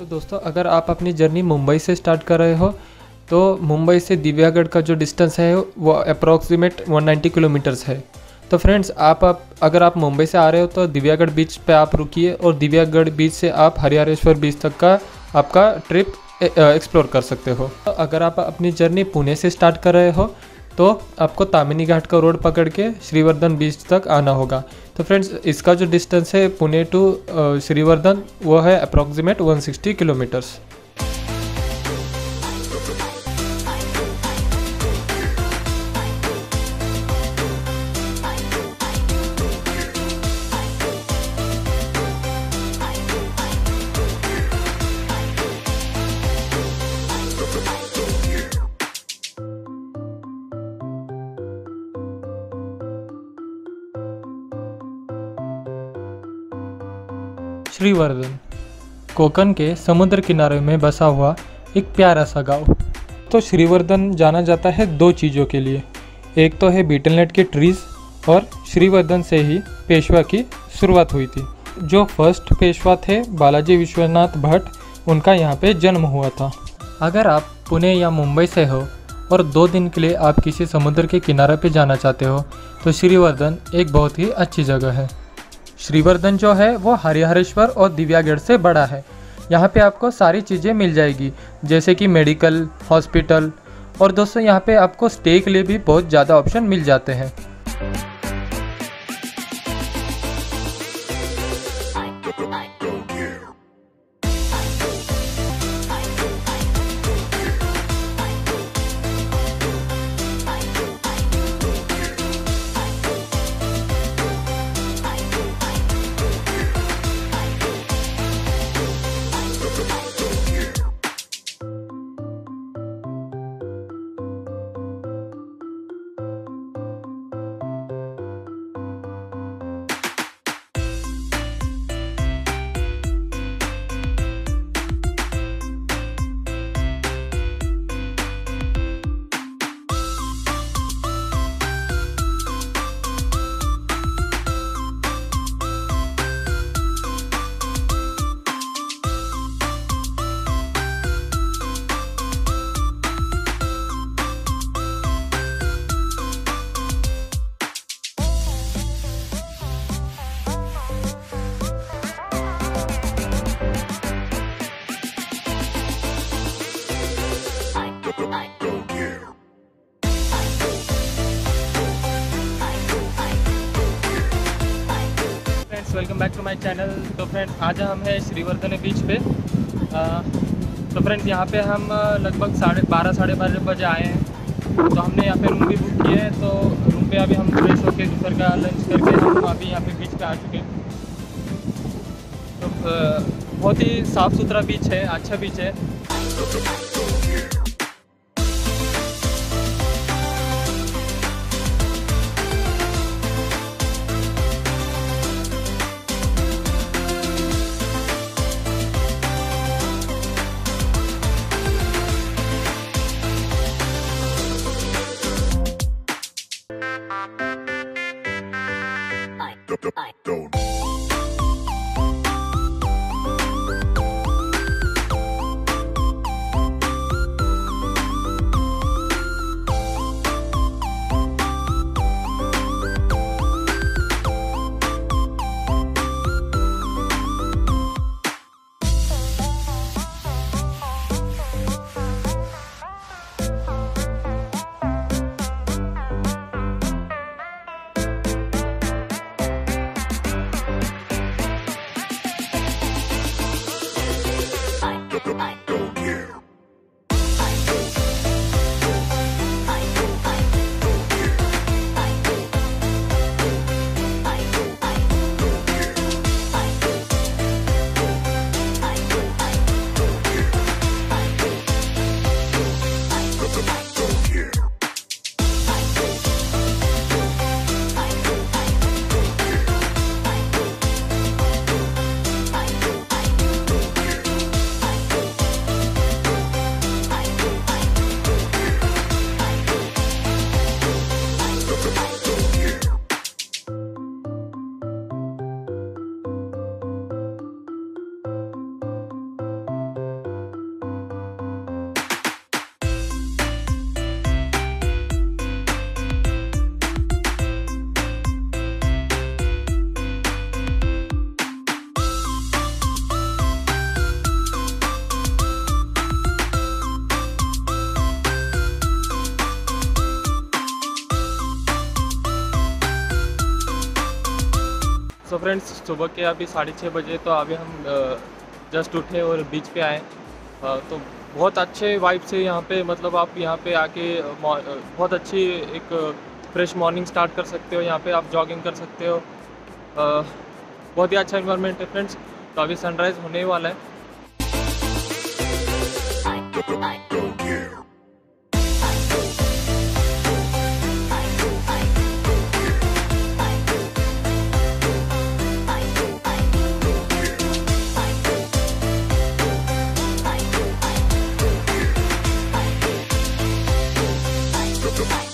दोस्तों, अगर आप अपनी जर्नी मुंबई से स्टार्ट कर रहे हो तो मुंबई से दिव्यागढ़ का जो डिस्टेंस है वो अप्रॉक्सीमेट 190 किलोमीटर्स है। तो फ्रेंड्स, अगर आप मुंबई से आ रहे हो तो दिव्यागढ़ बीच पे आप रुकिए और दिव्यागढ़ बीच से आप हरिहरेश्वर बीच तक का आपका ट्रिप एक्सप्लोर कर सकते हो। तो अगर आप अपनी जर्नी पुणे से स्टार्ट कर रहे हो तो आपको तामिनी घाट का रोड पकड़ के श्रीवर्धन बीच तक आना होगा। तो फ्रेंड्स, इसका जो डिस्टेंस है पुणे टू श्रीवर्धन वो है अप्रॉक्सीमेट 160 किलोमीटर्स। श्रीवर्धन कोकण के समुद्र किनारे में बसा हुआ एक प्यारा सा गांव। तो श्रीवर्धन जाना जाता है दो चीज़ों के लिए, एक तो है बीटलनेट के ट्रीज़ और श्रीवर्धन से ही पेशवा की शुरुआत हुई थी। जो फर्स्ट पेशवा थे बालाजी विश्वनाथ भट्ट, उनका यहाँ पे जन्म हुआ था। अगर आप पुणे या मुंबई से हो और 2 दिन के लिए आप किसी समुद्र के किनारे पे जाना चाहते हो तो श्रीवर्धन एक बहुत ही अच्छी जगह है। श्रीवर्धन जो है वो हरिहरेश्वर और दिव्यागढ़ से बड़ा है। यहाँ पे आपको सारी चीज़ें मिल जाएगी, जैसे कि मेडिकल, हॉस्पिटल, और दोस्तों यहाँ पे आपको स्टे के लिए भी बहुत ज़्यादा ऑप्शन मिल जाते हैं। Welcome back to my channel. तो फ्रेंड, आज हम हैं श्रीवर्धन बीच पे। तो फ्रेंड, यहाँ पे हम लगभग 12:30 साढ़े 12 बजे आए हैं। तो हमने यहाँ पे रूम भी बुक किए हैं। तो रूम पे अभी हम फ्रेश होके दोपहर का लंच करके हम अभी यहाँ पे बीच पे आ चुके हैं। तो बहुत ही साफ़ सुथरा बीच है, अच्छा बीच है। फ्रेंड्स सुबह के अभी 6:30 बजे, तो अभी हम जस्ट उठे और बीच पे आए। तो बहुत अच्छे वाइब से यहाँ पे, मतलब आप यहाँ पे आके बहुत अच्छी एक फ्रेश मॉर्निंग स्टार्ट कर सकते हो। यहाँ पे आप जॉगिंग कर सकते हो। बहुत ही अच्छा इन्वायरमेंट है फ्रेंड्स। तो अभी सनराइज़ होने वाला है। Bye.